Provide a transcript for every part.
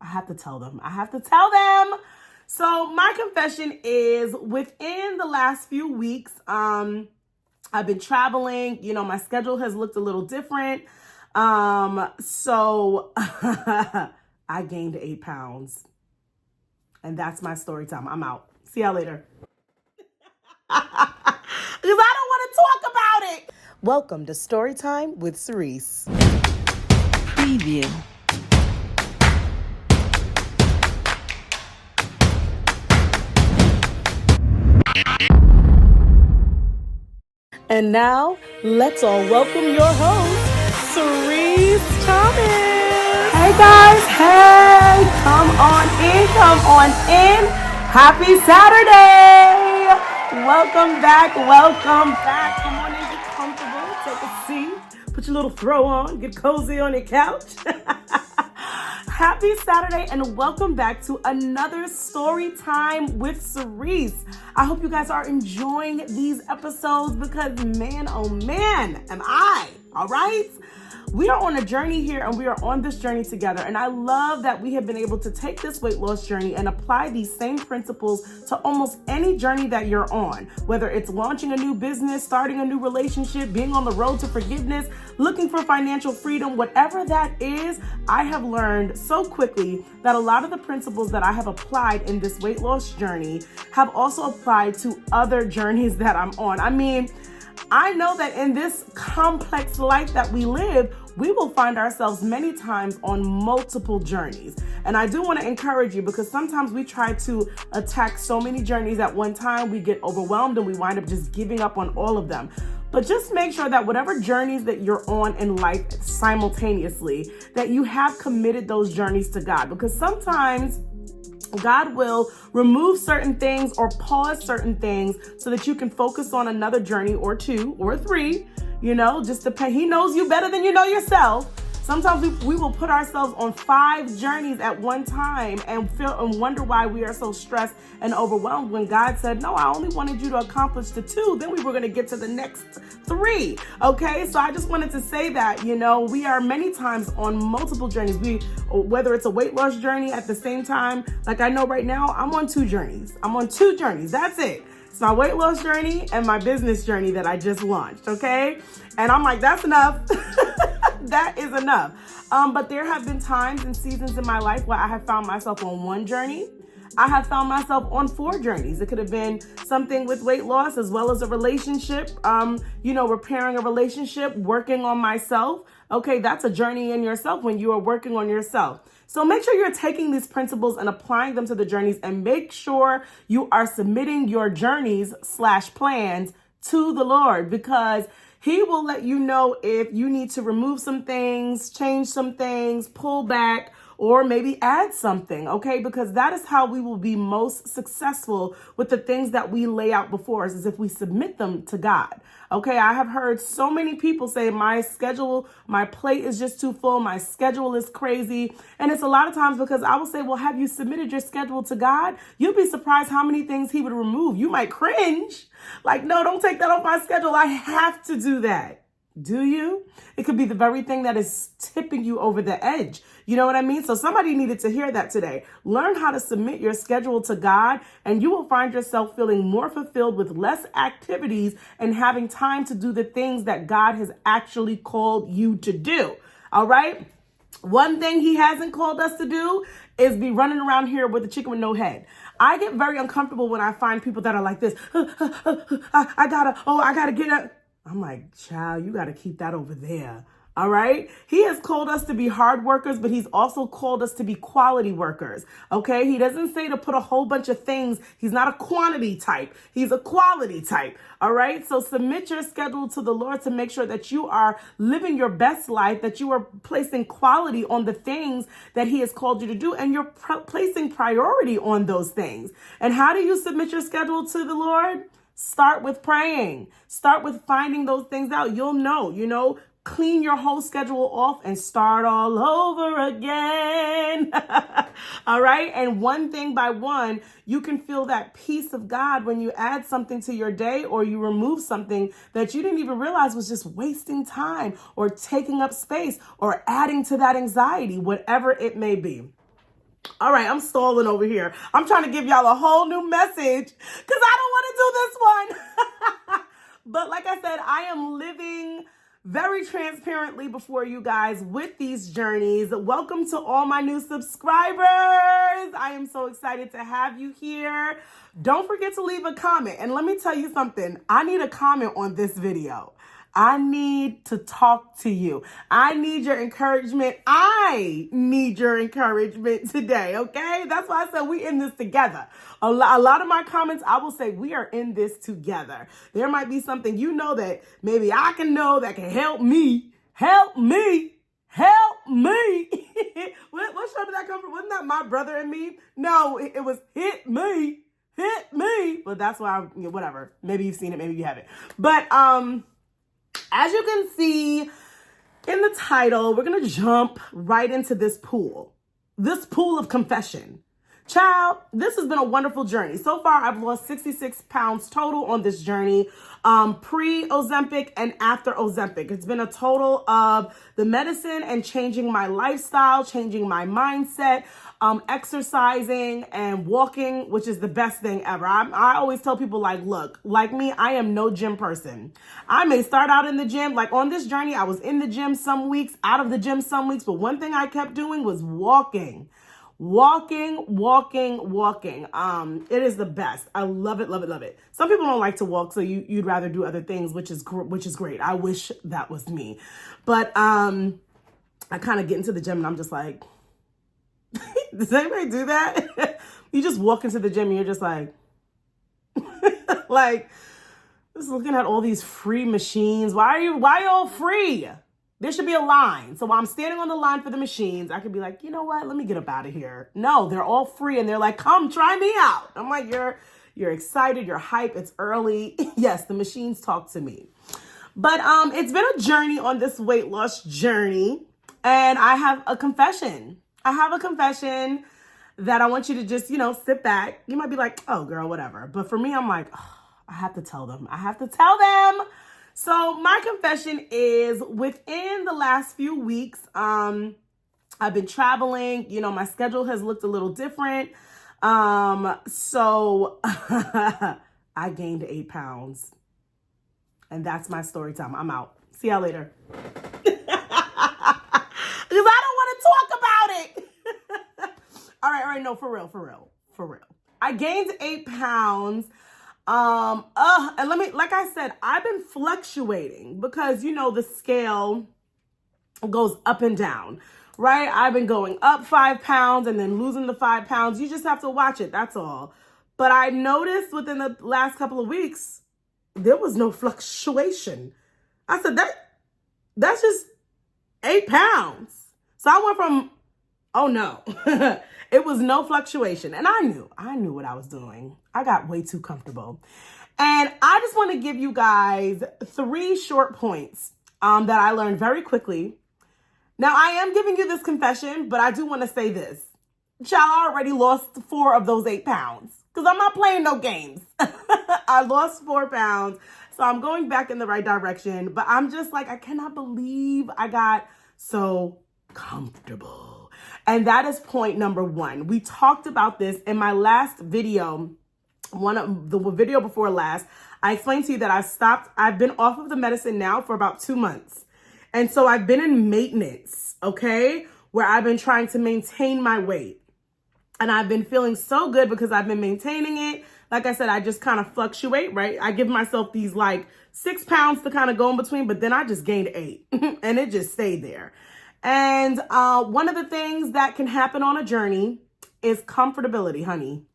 have to tell them. I have to tell them. So my confession is within the last few weeks, I've been traveling. You know, my schedule has looked a little different. So I gained 8 pounds. And that's my story time. I'm out. See y'all later. Because I don't want to talk about it. Welcome to Storytime with Sirece. Preview. And now, let's all welcome your host, Sirece Thomas. Hey guys, hey, come on in. Happy Saturday. Welcome back. Come on in, get comfortable, take a seat, put your little throw on, get cozy on your couch. Happy Saturday and welcome back to another Story Time with Sirece. I hope you guys are enjoying these episodes because man, oh man, am I, all right? We are on a journey here and we are on this journey together. And I love that we have been able to take this weight loss journey and apply these same principles to almost any journey that you're on. Whether it's launching a new business, starting a new relationship, being on the road to forgiveness, looking for financial freedom, whatever that is, I have learned so quickly that a lot of the principles that I have applied in this weight loss journey have also applied to other journeys that I'm on. I mean, I know that in this complex life that we live, we will find ourselves many times on multiple journeys. And I do want to encourage you because sometimes we try to attack so many journeys at one time, we get overwhelmed and we wind up just giving up on all of them. But just make sure that whatever journeys that you're on in life simultaneously, that you have committed those journeys to God. Because sometimes God will remove certain things or pause certain things so that you can focus on another journey or 2 or 3, you know, just depend. He knows you better than you know yourself. Sometimes we will put ourselves on 5 journeys at one time and feel and wonder why we are so stressed and overwhelmed when God said, no, I only wanted you to accomplish the 2. Then we were going to get to the next 3. Okay. So I just wanted to say that, you know, we are many times on multiple journeys. Whether it's a weight loss journey at the same time, like I know right now, I'm on 2 journeys. That's it. It's my weight loss journey and my business journey that I just launched. Okay. And I'm like, that's enough. That is enough. But there have been times and seasons in my life where I have found myself on 1 journey. I have found myself on 4 journeys. It could have been something with weight loss as well as a relationship, repairing a relationship, working on myself. Okay, that's a journey in yourself when you are working on yourself. So make sure you're taking these principles and applying them to the journeys and make sure you are submitting your journeys/plans to the Lord because He will let you know if you need to remove some things, change some things, pull back, or maybe add something, okay? Because that is how we will be most successful with the things that we lay out before us, is if we submit them to God, okay? I have heard so many people say, my plate is just too full, my schedule is crazy. And it's a lot of times because I will say, well, have you submitted your schedule to God? You'll be surprised how many things He would remove. You might cringe. Like, no, don't take that off my schedule. I have to do that. Do you? It could be the very thing that is tipping you over the edge. You know what I mean? So somebody needed to hear that today. Learn how to submit your schedule to God, and you will find yourself feeling more fulfilled with less activities and having time to do the things that God has actually called you to do. All right? One thing He hasn't called us to do is be running around here with a chicken with no head. I get very uncomfortable when I find people that are like this. I gotta get up. I'm like, child, you got to keep that over there. All right. He has called us to be hard workers, but He's also called us to be quality workers. Okay. He doesn't say to put a whole bunch of things. He's not a quantity type. He's a quality type. All right. So submit your schedule to the Lord to make sure that you are living your best life, that you are placing quality on the things that He has called you to do, and you're placing priority on those things. And how do you submit your schedule to the Lord? Start with praying. Start with finding those things out. You'll know, clean your whole schedule off and start all over again. All right. And one thing by one, you can feel that peace of God when you add something to your day or you remove something that you didn't even realize was just wasting time or taking up space or adding to that anxiety, whatever it may be. All right, I'm stalling over here. I'm trying to give y'all a whole new message because I don't want to do this one. But like I said, I am living very transparently before you guys with these journeys. Welcome to all my new subscribers. I am so excited to have you here. Don't forget to leave a comment. And let me tell you something. I need a comment on this video. I need to talk to you. I need your encouragement. I need your encouragement today, okay? That's why I said we in this together. A lot of my comments, I will say we are in this together. There might be something you know that maybe I can know that can help me. Help me. Help me. What show did that come from? Wasn't that My Brother and Me? No, it was Hit Me. Hit Me. But that's why whatever. Maybe you've seen it, maybe you haven't. But as you can see in the title, we're going to jump right into this pool of confession. Child, this has been a wonderful journey. So far, I've lost 66 pounds total on this journey, pre-OZEMPIC and after OZEMPIC. It's been a total of the medicine and changing my lifestyle, changing my mindset, exercising and walking, which is the best thing ever. I always tell people look, like me, I am no gym person. I may start out in the gym, like on this journey, I was in the gym some weeks, out of the gym some weeks, but one thing I kept doing was walking. Walking. It is the best. I love it, love it, love it. Some people don't like to walk, so you'd rather do other things, which is great. I wish that was me. But I kind of get into the gym and I'm just like, does anybody do that? You just walk into the gym and you're just like, just looking at all these free machines. Why are you all free? There should be a line. So while I'm standing on the line for the machines, I could be like, you know what? Let me get up out of here. No, they're all free. And they're like, come try me out. I'm like, you're excited. You're hype. It's early. Yes, the machines talk to me. But it's been a journey on this weight loss journey. And I have a confession. That I want you to just, sit back. You might be like, oh, girl, whatever. But for me, I'm like, oh, I have to tell them. So my confession is within the last few weeks, I've been traveling, my schedule has looked a little different. So I gained 8 pounds and that's my story time. I'm out. See y'all later. Because I don't want to talk about it. All right. No, for real. I gained 8 pounds. And like I said, I've been fluctuating because, the scale goes up and down, right? I've been going up 5 pounds and then losing the 5 pounds. You just have to watch it. That's all. But I noticed within the last couple of weeks, there was no fluctuation. I said, that's just 8 pounds. So I went from, oh no, it was no fluctuation. And I knew what I was doing. I got way too comfortable. And I just want to give you guys 3 short points that I learned very quickly. Now, I am giving you this confession, but I do want to say this. Child, I already lost 4 of those 8 pounds because I'm not playing no games. I lost 4 pounds. So I'm going back in the right direction. But I'm just like, I cannot believe I got so comfortable. And that is point number 1. We talked about this in my last video. The video before last, I explained to you that I've been off of the medicine now for about 2 months. And so I've been in maintenance, okay, where I've been trying to maintain my weight. And I've been feeling so good because I've been maintaining it. Like I said, I just kind of fluctuate, right? I give myself these 6 pounds to kind of go in between, but then I just gained 8 and it just stayed there. And one of the things that can happen on a journey is comfortability, honey.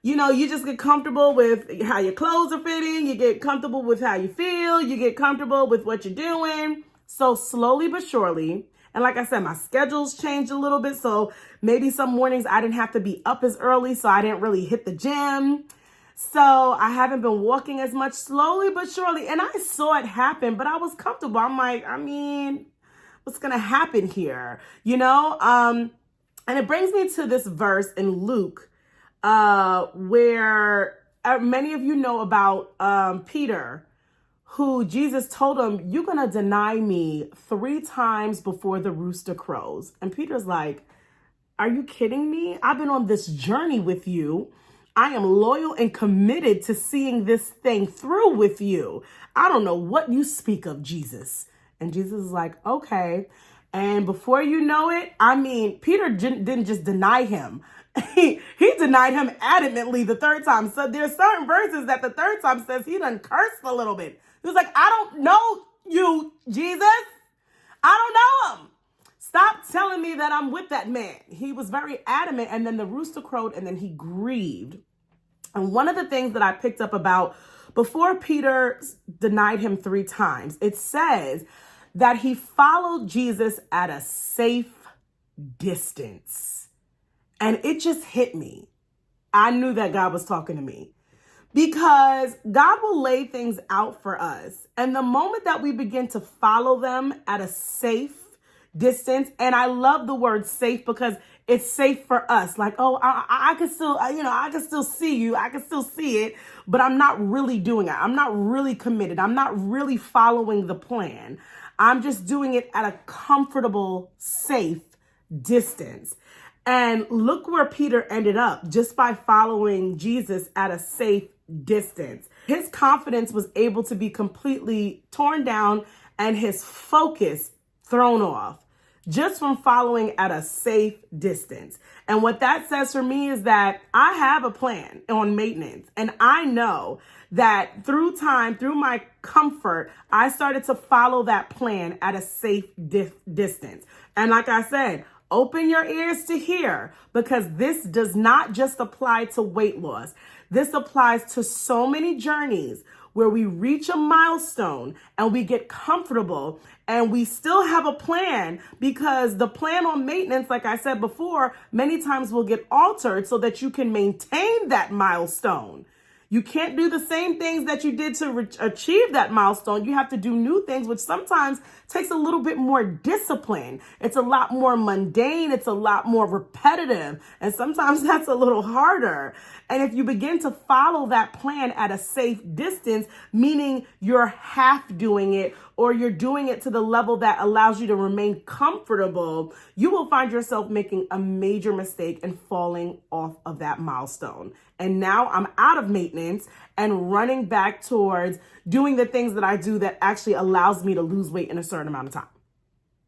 You just get comfortable with how your clothes are fitting. You get comfortable with how you feel. You get comfortable with what you're doing. So slowly but surely, and like I said, my schedule's changed a little bit. So maybe some mornings I didn't have to be up as early, so I didn't really hit the gym. So I haven't been walking as much, slowly but surely. And I saw it happen, but I was comfortable. I'm like, what's going to happen here? And it brings me to this verse in Luke, where many of you know about Peter, who Jesus told him, you're going to deny me 3 times before the rooster crows. And Peter's like, Are you kidding me? I've been on this journey with you. I am loyal and committed to seeing this thing through with you. I don't know what you speak of, Jesus. And Jesus is like, okay. And before you know it, I mean, Peter didn't just deny him. He denied him adamantly the third time. So there's certain verses that the third time says he done cursed a little bit. He was like, I don't know you, Jesus. I don't know him. Stop telling me that I'm with that man. He was very adamant, and then the rooster crowed, and then he grieved. And one of the things that I picked up about before Peter denied him 3 times, it says that he followed Jesus at a safe distance. And it just hit me. I knew that God was talking to me, because God will lay things out for us. And the moment that we begin to follow them at a safe distance, and I love the word safe because it's safe for us. Like, oh, I can still, I can still see you. I can still see it, but I'm not really doing it. I'm not really committed. I'm not really following the plan. I'm just doing it at a comfortable, safe distance. And look where Peter ended up just by following Jesus at a safe distance. His confidence was able to be completely torn down and his focus thrown off just from following at a safe distance. And what that says for me is that I have a plan on maintenance. And I know that through time, through my comfort, I started to follow that plan at a safe distance. And like I said, open your ears to hear, because this does not just apply to weight loss. This applies to so many journeys where we reach a milestone and we get comfortable and we still have a plan, because the plan on maintenance, like I said before, many times will get altered so that you can maintain that milestone. You can't do the same things that you did to achieve that milestone. You have to do new things, which sometimes takes a little bit more discipline. It's a lot more mundane. It's a lot more repetitive. And sometimes that's a little harder. And if you begin to follow that plan at a safe distance, meaning you're half doing it or you're doing it to the level that allows you to remain comfortable, you will find yourself making a major mistake and falling off of that milestone. And now I'm out of maintenance and running back towards doing the things that I do that actually allows me to lose weight in a certain amount of time.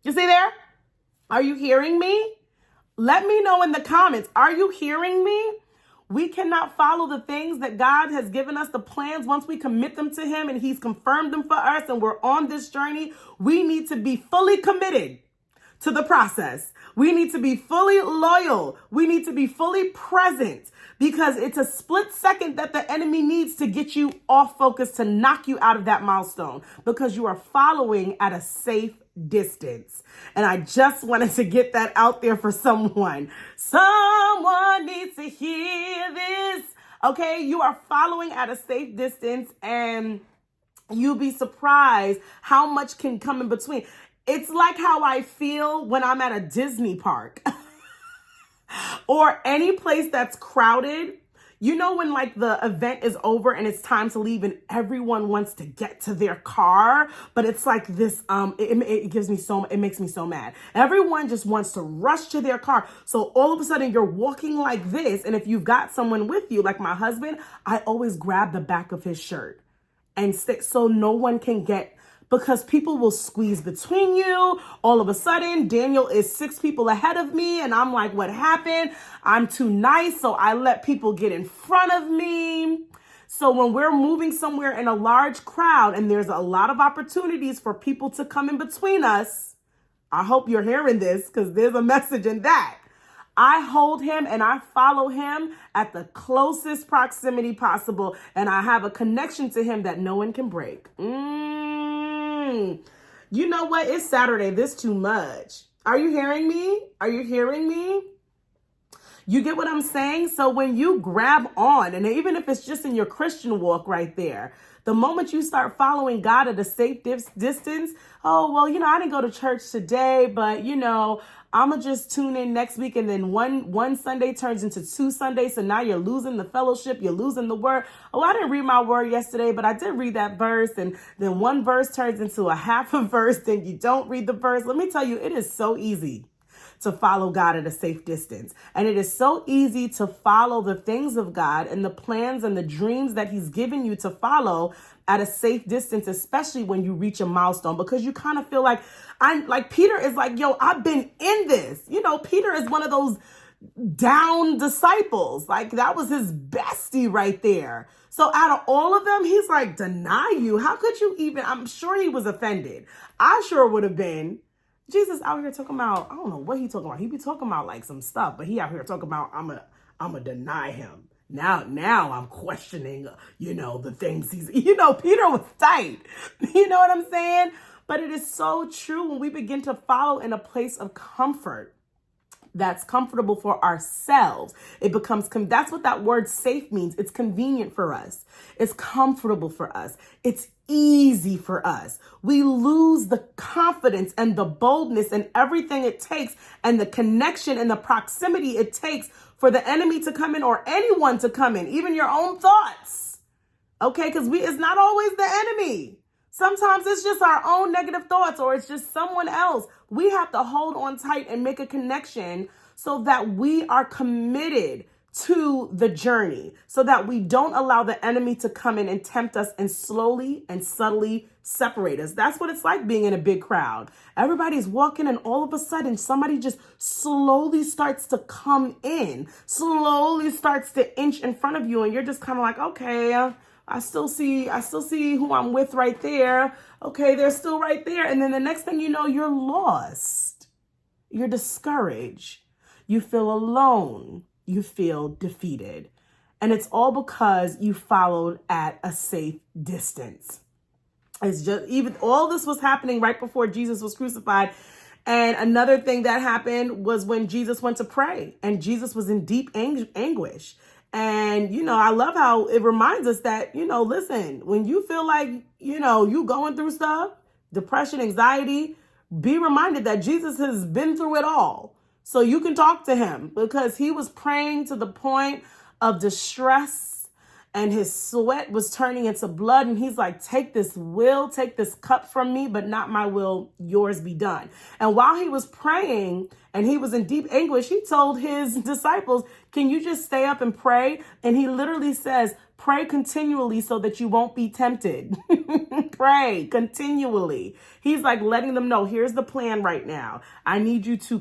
You see there? Are you hearing me? Let me know in the comments. Are you hearing me? We cannot follow the things that God has given us, the plans, once we commit them to him and he's confirmed them for us and we're on this journey. We need to be fully committed to the process. We need to be fully loyal. We need to be fully present, because it's a split second that the enemy needs to get you off focus, to knock you out of that milestone, because you are following at a safe distance. And I just wanted to get that out there for someone. Someone needs to hear this. Okay, you are following at a safe distance, and you'll be surprised how much can come in between. It's like how I feel when I'm at a Disney park or any place that's crowded. You know, when like the event is over and it's time to leave and everyone wants to get to their car, but it's like this, it makes me so mad. Everyone just wants to rush to their car. So all of a sudden you're walking like this. And if you've got someone with you, like my husband, I always grab the back of his shirt and stick so no one can get, because people will squeeze between you. All of a sudden, Daniel is 6 people ahead of me. And I'm like, what happened? I'm too nice. So I let people get in front of me. So when we're moving somewhere in a large crowd and there's a lot of opportunities for people to come in between us, I hope you're hearing this, because there's a message in that. I hold him and I follow him at the closest proximity possible. And I have a connection to him that no one can break. You know what? It's Saturday. This too much. Are you hearing me? Are you hearing me? You get what I'm saying? So when you grab on, and even if it's just in your Christian walk right there, the moment you start following God at a safe distance, oh, well, I didn't go to church today, but, I'm going to just tune in next week. And then one Sunday turns into 2 Sundays. So now you're losing the fellowship. You're losing the word. Oh, I didn't read my word yesterday, but I did read that verse. And then one verse turns into a half a verse. Then you don't read the verse. Let me tell you, it is so easy to follow God at a safe distance. And it is so easy to follow the things of God and the plans and the dreams that he's given you to follow at a safe distance, especially when you reach a milestone, because you kind of feel like Peter is like, yo, I've been in this. You know, Peter is one of those down disciples. Like, that was his bestie right there. So out of all of them, he's like, deny you? How could you even? I'm sure he was offended. I sure would have been. Jesus out here talking about, I don't know what he talking about. He be talking about like some stuff, but he out here talking about, I'm a deny him. Now I'm questioning, the things Peter was tight. You know what I'm saying? But it is so true when we begin to follow in a place of comfort that's comfortable for ourselves. It becomes, that's what that word safe means. It's convenient for us. It's comfortable for us. It's easy for us. We lose the confidence and the boldness and everything it takes and the connection and the proximity it takes for the enemy to come in or anyone to come in, even your own thoughts. Okay, because it's not always the enemy. Sometimes it's just our own negative thoughts or it's just someone else. We have to hold on tight and make a connection so that we are committed to the journey, so that we don't allow the enemy to come in and tempt us and slowly and subtly separate us. That's what it's like being in a big crowd. Everybody's walking and all of a sudden somebody just slowly starts to come in, slowly starts to inch in front of you. And you're just kind of like, okay, I still see who I'm with right there. Okay, they're still right there. And then the next thing you know, you're lost. You're discouraged. You feel alone. You feel defeated. And it's all because you followed at a safe distance. It's just, even all this was happening right before Jesus was crucified. And another thing that happened was when Jesus went to pray and Jesus was in deep anguish. And, I love how it reminds us that, listen, when you feel like, you going through stuff, depression, anxiety, be reminded that Jesus has been through it all. So you can talk to him because he was praying to the point of distress and his sweat was turning into blood. And he's like, take this cup from me, but not my will, yours be done. And while he was praying and he was in deep anguish, he told his disciples, can you just stay up and pray? And he literally says, pray continually so that you won't be tempted. Pray continually. He's like letting them know, here's the plan right now. I need you to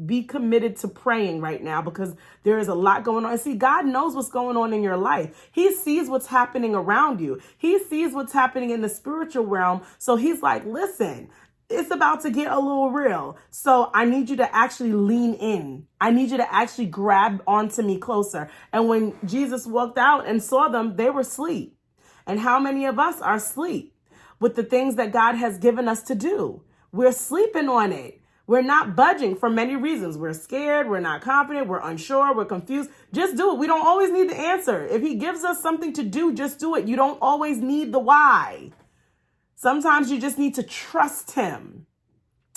be committed to praying right now because there is a lot going on. And see, God knows what's going on in your life. He sees what's happening around you. He sees what's happening in the spiritual realm. So he's like, listen, it's about to get a little real. So I need you to actually lean in. I need you to actually grab onto me closer. And when Jesus walked out and saw them, they were asleep. And how many of us are asleep with the things that God has given us to do? We're sleeping on it. We're not budging for many reasons. We're scared. We're not confident. We're unsure. We're confused. Just do it. We don't always need the answer. If he gives us something to do, just do it. You don't always need the why. Sometimes you just need to trust him.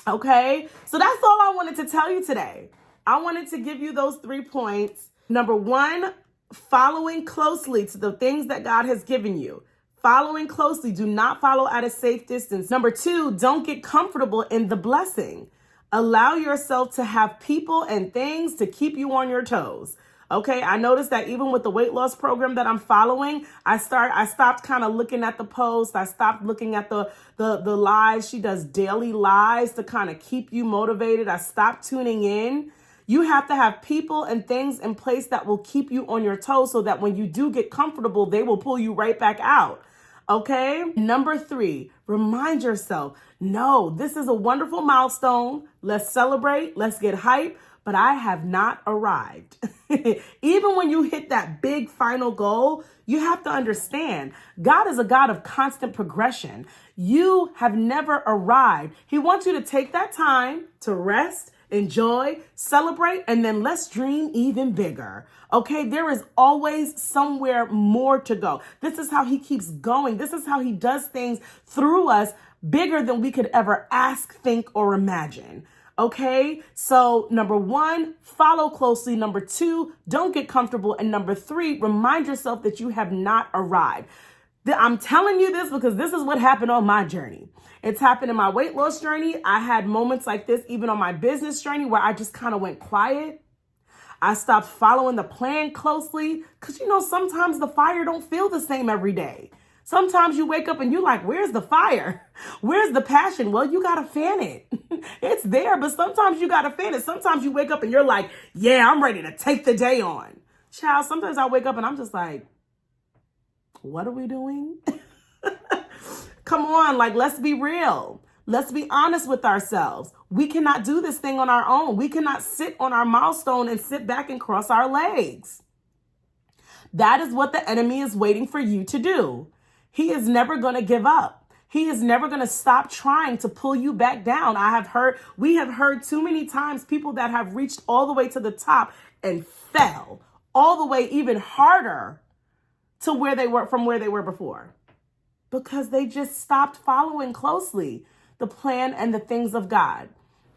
Okay? So that's all I wanted to tell you today. I wanted to give you those 3 points. Number 1, following closely to the things that God has given you. Following closely. Do not follow at a safe distance. Number 2, don't get comfortable in the blessing. Allow yourself to have people and things to keep you on your toes. Okay, I noticed that even with the weight loss program that I'm following, I stopped kind of looking at the posts. I stopped looking at the lives. She does daily lives to kind of keep you motivated. I stopped tuning in. You have to have people and things in place that will keep you on your toes so that when you do get comfortable, they will pull you right back out. Okay. Number 3, remind yourself, no, this is a wonderful milestone. Let's celebrate. Let's get hype. But I have not arrived. Even when you hit that big final goal, you have to understand God is a God of constant progression. You have never arrived. He wants you to take that time to rest, enjoy, celebrate, and then let's dream even bigger. Okay, there is always somewhere more to go. This is how he keeps going. This is how he does things through us bigger than we could ever ask, think, or imagine. Okay, so number 1, follow closely. Number 2, don't get comfortable. And number 3, remind yourself that you have not arrived. I'm telling you this because this is what happened on my journey. It's happened in my weight loss journey. I had moments like this even on my business journey where I just kind of went quiet. I stopped following the plan closely because, sometimes the fire don't feel the same every day. Sometimes you wake up and you're like, where's the fire? Where's the passion? Well, you got to fan it. It's there, but sometimes you got to fan it. Sometimes you wake up and you're like, yeah, I'm ready to take the day on. Child, sometimes I wake up and I'm just like, what are we doing? Come on, let's be real. Let's be honest with ourselves. We cannot do this thing on our own. We cannot sit on our milestone and sit back and cross our legs. That is what the enemy is waiting for you to do. He is never going to give up. He is never going to stop trying to pull you back down. We have heard too many times people that have reached all the way to the top and fell all the way even harder to where they were before, because they just stopped following closely the plan and the things of God.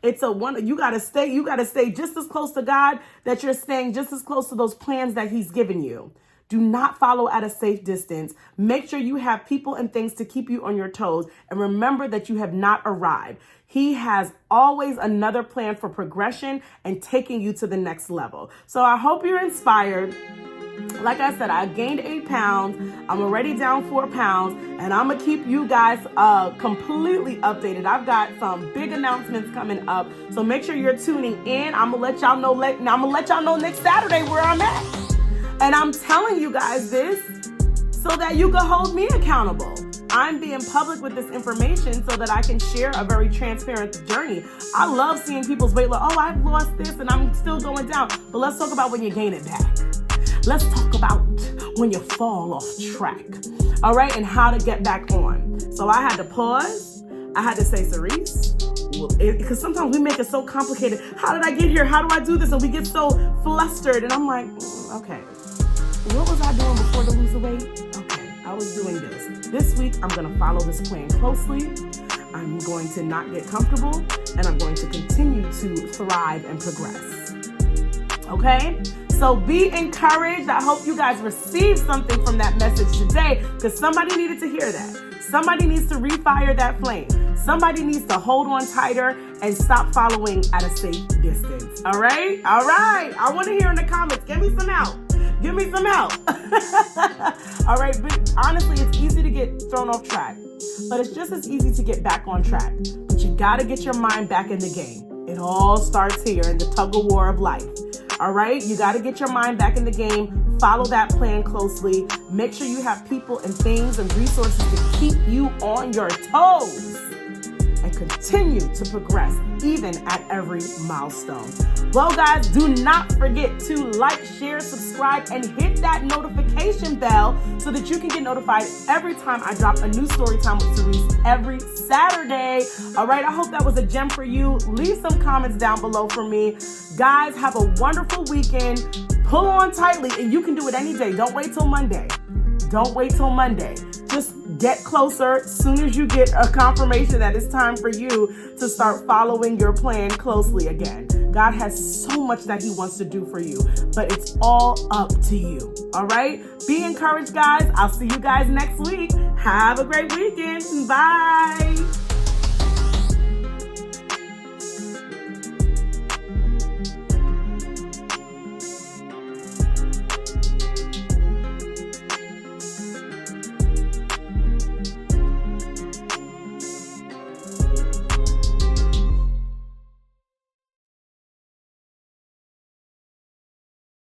It's you got to stay just as close to God that you're staying just as close to those plans that he's given you. Do not follow at a safe distance. Make sure you have people and things to keep you on your toes. And remember that you have not arrived. He has always another plan for progression and taking you to the next level. So I hope you're inspired. Like I said, I gained 8 pounds. I'm already down 4 pounds, and I'm gonna keep you guys completely updated. I've got some big announcements coming up, so make sure you're tuning in. I'm gonna let y'all know next Saturday where I'm at, and I'm telling you guys this so that you can hold me accountable. I'm being public with this information so that I can share a very transparent journey. I love seeing people's weight loss. Oh, I've lost this and I'm still going down. But let's talk about when you gain it back. Let's talk about when you fall off track, all right, and how to get back on. So I had to pause. I had to say, Sirece, because sometimes we make it so complicated. How did I get here? How do I do this? And we get so flustered. And I'm like, okay, what was I doing before to lose the weight? Okay, I was doing this. This week, I'm going to follow this plan closely. I'm going to not get comfortable, and I'm going to continue to thrive and progress. Okay? So be encouraged. I hope you guys received something from that message today, because somebody needed to hear that. Somebody needs to refire that flame. Somebody needs to hold on tighter and stop following at a safe distance. All right? All right. I want to hear in the comments. Give me some help. Give me some help. All right. But honestly, it's easy to get thrown off track, but it's just as easy to get back on track. But you got to get your mind back in the game. It all starts here in the tug of war of life. All right, you got to get your mind back in the game. Follow that plan closely. Make sure you have people and things and resources to keep you on your toes and continue to progress even at every milestone. Well, guys, do not forget to like, share, subscribe, and hit that notification bell so that you can get notified every time I drop a new Storytime with Sirece every Saturday. All right, I hope that was a gem for you. Leave some comments down below for me. Guys, have a wonderful weekend. Pull on tightly, and you can do it any day. Don't wait till Monday. Don't wait till Monday. Just get closer as soon as you get a confirmation that it's time for you to start following your plan closely again. God has so much that he wants to do for you, but it's all up to you. All right? Be encouraged, guys. I'll see you guys next week. Have a great weekend. Bye.